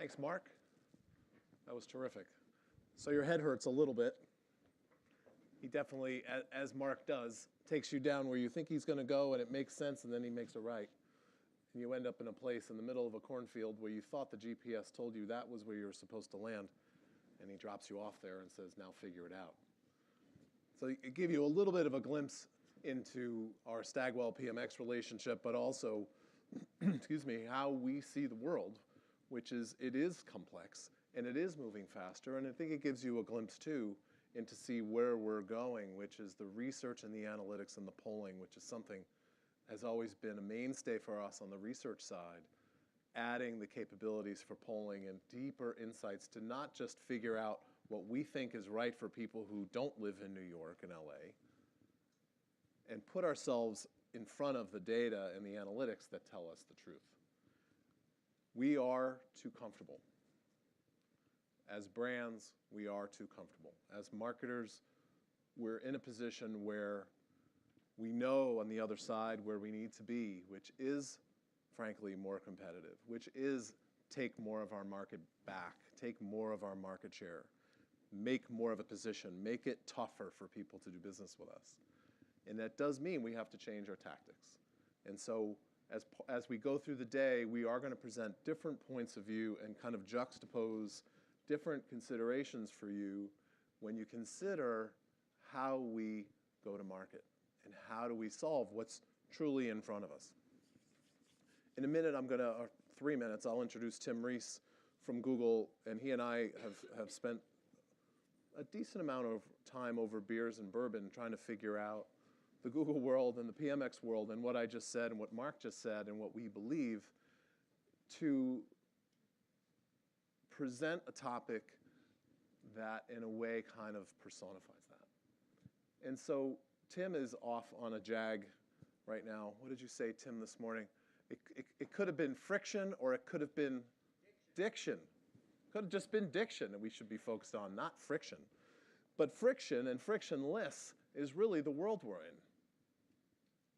Thanks, Mark. That was terrific. So your head hurts a little bit. He definitely, as Mark does, takes you down where you think he's going to go, and it makes sense, and then he makes a right. And you end up in a place in the middle of a cornfield where you thought the GPS told you that was where you were supposed to land, and he drops you off there and says, now figure it out. So it gave you a little bit of a glimpse into our Stagwell PMX relationship, but also, excuse me, how we see the world, which is, it is complex, and it is moving faster, and I think it gives you a glimpse, too, into see where we're going, which is the research and the analytics and the polling, which is something has always been a mainstay for us on the research side, adding the capabilities for polling and deeper insights to not just figure out what we think is right for people who don't live in New York and LA, and put ourselves in front of the data and the analytics that tell us the truth. We are too comfortable. As brands, we are too comfortable. As marketers, we're in a position where we know on the other side where we need to be, which is, frankly, more competitive, which is take more of our market back, take more of our market share, make more of a position, make it tougher for people to do business with us. And that does mean we have to change our tactics. And so as we go through the day, we are going to present different points of view and kind of juxtapose different considerations for you when you consider how we go to market and how do we solve what's truly in front of us. In a minute, or 3 minutes, I'll introduce Tim Rees from Google, and he and I have spent a decent amount of time over beers and bourbon trying to figure out the Google world and the PMX world and what I just said and what Mark just said and what we believe to present a topic that in a way kind of personifies that. And so Tim is off on a jag right now. What did you say, Tim, this morning? It could have been friction or it could have been diction. Could have just been diction that we should be focused on, not friction. But friction and frictionless is really the world we're in.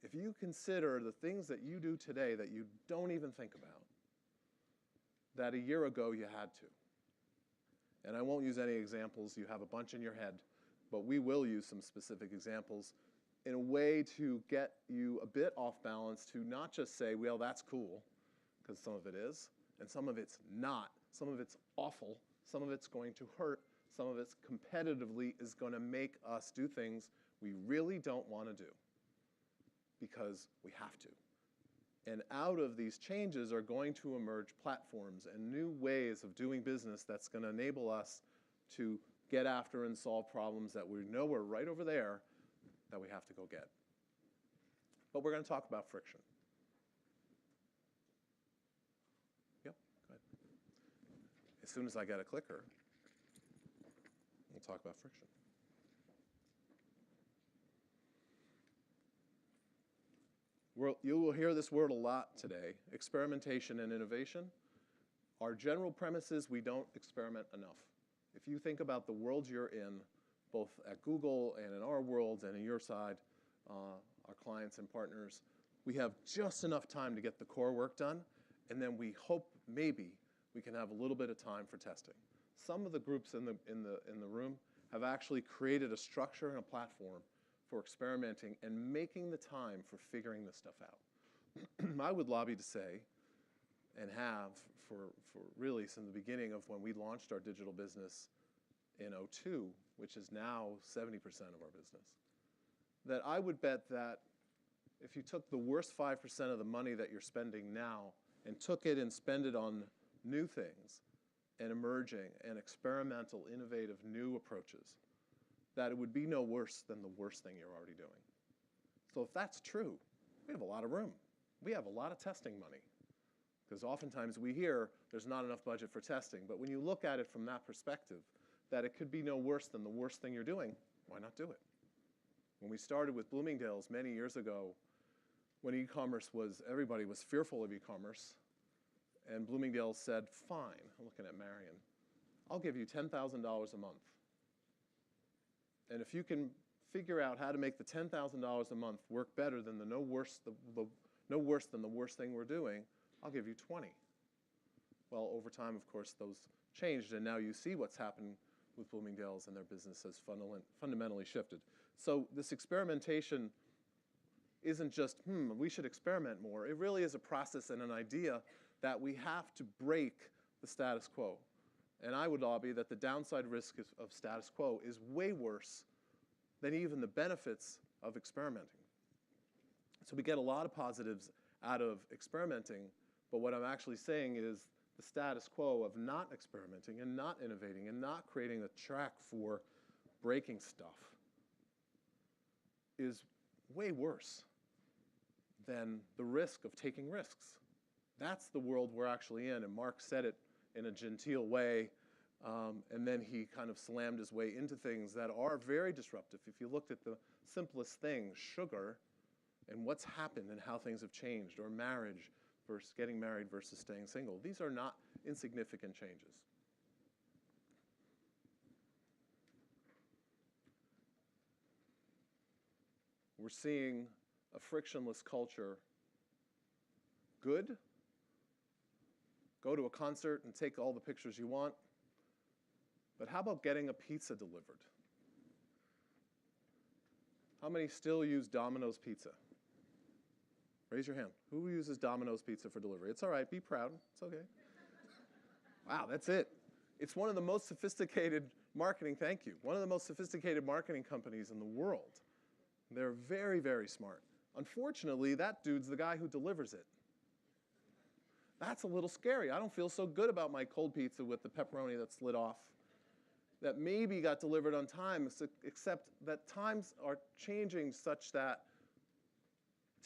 If you consider the things that you do today that you don't even think about, that a year ago you had to. And I won't use any examples, you have a bunch in your head, but we will use some specific examples in a way to get you a bit off balance to not just say, well, that's cool, because some of it is, and some of it's not. Some of it's awful, some of it's going to hurt, some of it's competitively is going to make us do things we really don't want to do because we have to. And out of these changes are going to emerge platforms and new ways of doing business that's going to enable us to get after and solve problems that we know are right over there that we have to go get. But we're going to talk about friction. Yep, go ahead. As soon as I get a clicker, we'll talk about friction. You will hear this word a lot today, experimentation and innovation. Our general premise is we don't experiment enough. If you think about the world you're in, both at Google and in our worlds and in your side, our clients and partners, we have just enough time to get the core work done, and then we hope maybe we can have a little bit of time for testing. Some of the groups in the room have actually created a structure and a platform for experimenting and making the time for figuring this stuff out. I would lobby to say, and have for really since the beginning of when we launched our digital business in '02, which is now 70% of our business, that I would bet that if you took the worst 5% of the money that you're spending now and took it and spend it on new things and emerging and experimental, innovative, new approaches, that it would be no worse than the worst thing you're already doing. So if that's true, we have a lot of room. We have a lot of testing money. Because oftentimes we hear there's not enough budget for testing. But when you look at it from that perspective, that it could be no worse than the worst thing you're doing, why not do it? When we started with Bloomingdale's many years ago, when e-commerce was, everybody was fearful of e-commerce, and Bloomingdale's said, fine, I'm looking at Marion, I'll give you $10,000 a month. And if you can figure out how to make the $10,000 a month work better than the no worse than the worst thing we're doing, I'll give you 20. Well, over time, of course, those changed, and now you see what's happened with Bloomingdale's, and their business has fundamentally shifted. So this experimentation isn't just, we should experiment more. It really is a process and an idea that we have to break the status quo. And I would lobby that the downside risk of status quo is way worse than even the benefits of experimenting. So we get a lot of positives out of experimenting, but what I'm actually saying is the status quo of not experimenting and not innovating and not creating a track for breaking stuff is way worse than the risk of taking risks. That's the world we're actually in, and Mark said it in a genteel way, and then he kind of slammed his way into things that are very disruptive. If you looked at the simplest thing, sugar, and what's happened and how things have changed, or marriage versus getting married versus staying single, these are not insignificant changes. We're seeing a frictionless culture. Good. Go to a concert and take all the pictures you want. But how about getting a pizza delivered? How many still use Domino's Pizza? Raise your hand. Who uses Domino's Pizza for delivery? It's all right. Be proud. It's okay. Wow, that's it. It's one of the most sophisticated marketing, thank you, one of the most sophisticated marketing companies in the world. They're very, very smart. Unfortunately, that dude's the guy who delivers it. That's a little scary. I don't feel so good about my cold pizza with the pepperoni that slid off, that maybe got delivered on time, except that times are changing such that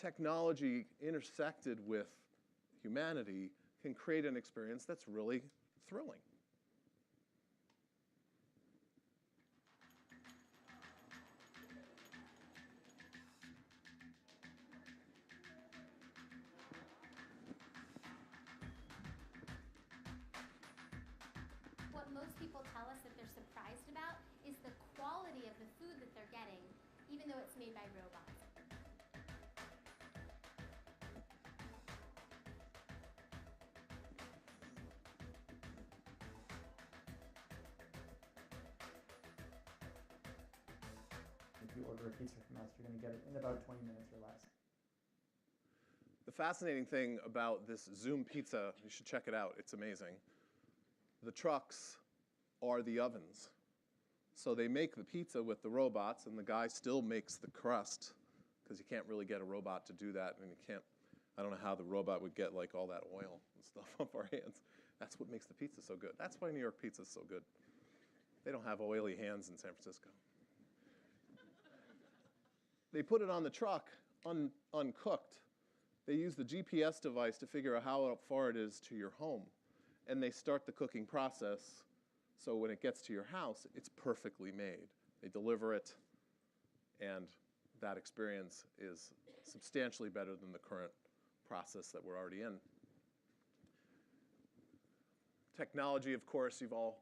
technology intersected with humanity can create an experience that's really thrilling. What most people tell us that they're surprised about is the quality of the food that they're getting, even though it's made by robots. If you order a pizza from us, you're going to get it in about 20 minutes or less. The fascinating thing about this Zoom pizza, you should check it out, it's amazing. The trucks are the ovens. So they make the pizza with the robots, and the guy still makes the crust, because you can't really get a robot to do that, and you can't, I don't know how the robot would get like all that oil and stuff off our hands. That's what makes the pizza so good. That's why New York pizza is so good. They don't have oily hands in San Francisco. They put it on the truck uncooked. They use the GPS device to figure out how far it is to your home. And they start the cooking process, so when it gets to your house, it's perfectly made. They deliver it, and that experience is substantially better than the current process that we're already in. Technology, of course, you've all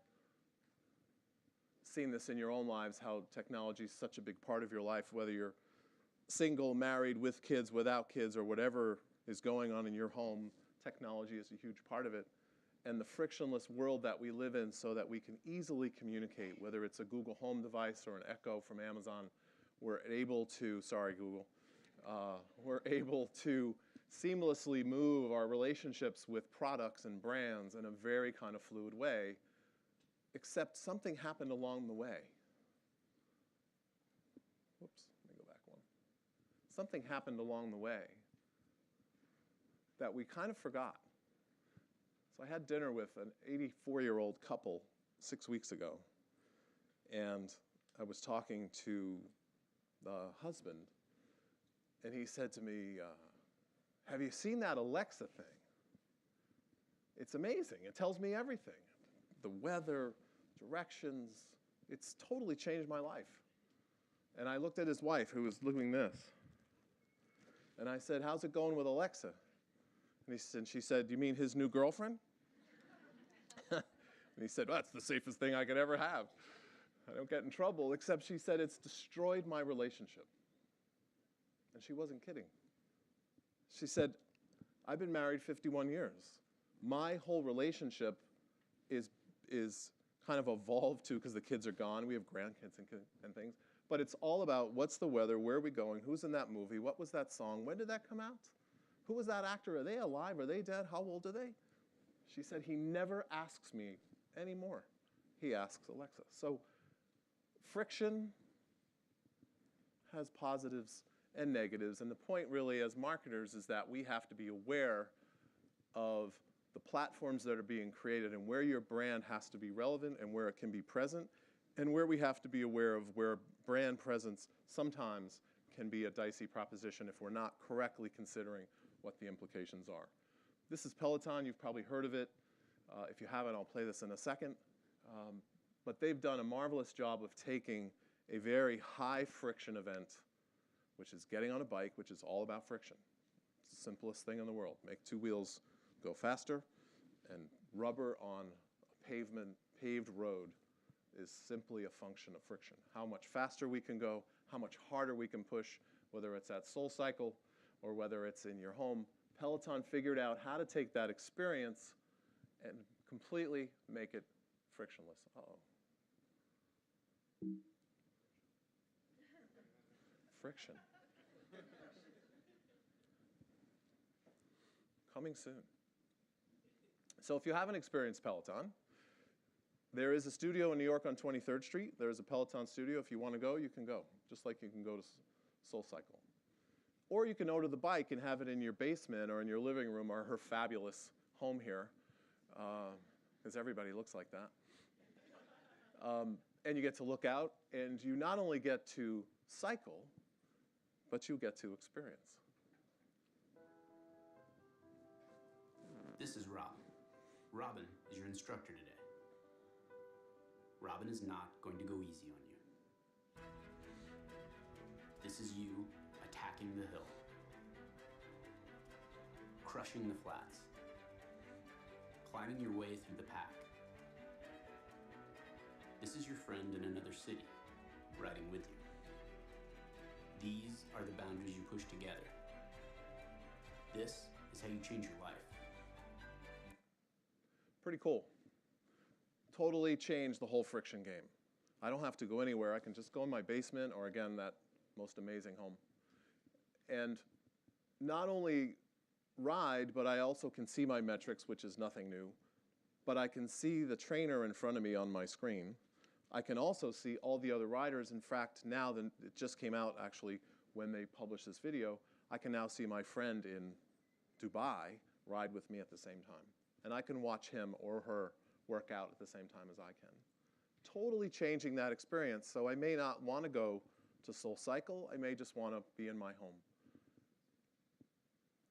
seen this in your own lives, how technology is such a big part of your life, whether you're single, married, with kids, without kids, or whatever is going on in your home. Technology is a huge part of it. And the frictionless world that we live in, so that we can easily communicate, whether it's a Google Home device or an Echo from Amazon, we're able to, sorry Google, we're able to seamlessly move our relationships with products and brands in a very kind of fluid way, except something happened along the way. Whoops, let me go back one. Something happened along the way that we kind of forgot. So I had dinner with an 84-year-old couple 6 weeks ago, and I was talking to the husband, and he said to me, have you seen that Alexa thing? It's amazing. It tells me everything. The weather, directions. It's totally changed my life. And I looked at his wife, who was doing this. And I said, how's it going with Alexa? And she said, you mean his new girlfriend? And he said, well, that's the safest thing I could ever have. I don't get in trouble, except she said, it's destroyed my relationship. And she wasn't kidding. She said, I've been married 51 years. my whole relationship is kind of evolved to, because the kids are gone, we have grandkids and things, but it's all about what's the weather, where are we going, who's in that movie, what was that song, when did that come out? Who was that actor? Are they alive? Are they dead? How old are they? She said, he never asks me anymore. He asks Alexa. So friction has positives and negatives, and the point really as marketers is that we have to be aware of the platforms that are being created and where your brand has to be relevant and where it can be present, and where we have to be aware of where brand presence sometimes can be a dicey proposition if we're not correctly considering what the implications are. This is Peloton. You've probably heard of it. If you haven't, I'll play this in a second. But they've done a marvelous job of taking a very high friction event, which is getting on a bike, which is all about friction. It's the simplest thing in the world. Make two wheels go faster, and rubber on a paved road is simply a function of friction. How much faster we can go, how much harder we can push, whether it's at SoulCycle or whether it's in your home. Peloton figured out how to take that experience and completely make it frictionless. Uh-oh. Friction. Coming soon. So if you haven't experienced Peloton, there is a studio in New York on 23rd Street. There is a Peloton studio. If you want to go, you can go, just like you can go to SoulCycle. Or you can order the bike and have it in your basement or in your living room or her fabulous home here, because everybody looks like that. And you get to look out, and you not only get to cycle, but you get to experience. This is Robin. Robin is your instructor today. Robin is not going to go easy on you. This is you attacking the hill, crushing the flats, climbing your way through the pack. This is your friend in another city, riding with you. These are the boundaries you push together. This is how you change your life. Pretty cool. Totally changed the whole friction game. I don't have to go anywhere. I can just go in my basement or, again, that most amazing home. And not only ride, but I also can see my metrics, which is nothing new. But I can see the trainer in front of me on my screen. I can also see all the other riders. In fact, now that it just came out, actually, when they published this video, I can now see my friend in Dubai ride with me at the same time. And I can watch him or her work out at the same time as I can. Totally changing that experience. So I may not want to go to SoulCycle. I may just want to be in my home.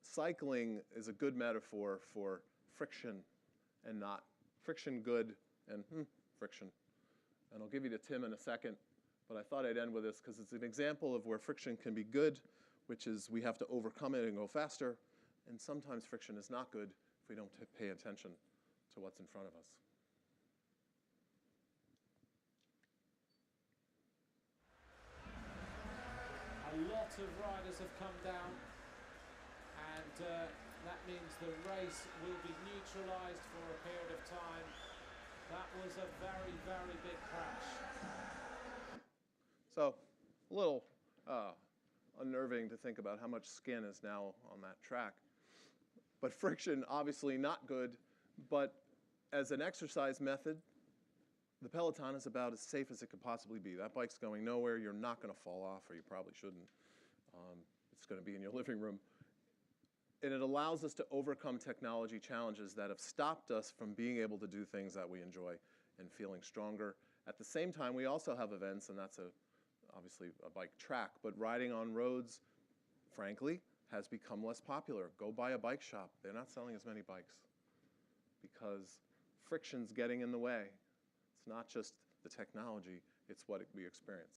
Cycling is a good metaphor for friction and not friction good and friction. And I'll give you to Tim in a second, but I thought I'd end with this because it's an example of where friction can be good, which is we have to overcome it and go faster, and sometimes friction is not good if we don't pay attention to what's in front of us. A lot of riders have come down, and that means the race will be neutralized for a period of time. That was a very, very big crash. So a little unnerving to think about how much skin is now on that track. But friction, obviously not good, but as an exercise method, the Peloton is about as safe as it could possibly be. That bike's going nowhere. You're not going to fall off, or you probably shouldn't. It's going to be in your living room. And it allows us to overcome technology challenges that have stopped us from being able to do things that we enjoy and feeling stronger. At the same time, we also have events, and that's obviously a bike track, but riding on roads, frankly, has become less popular. Go buy a bike shop. They're not selling as many bikes because friction's getting in the way. It's not just the technology, it's what we experience.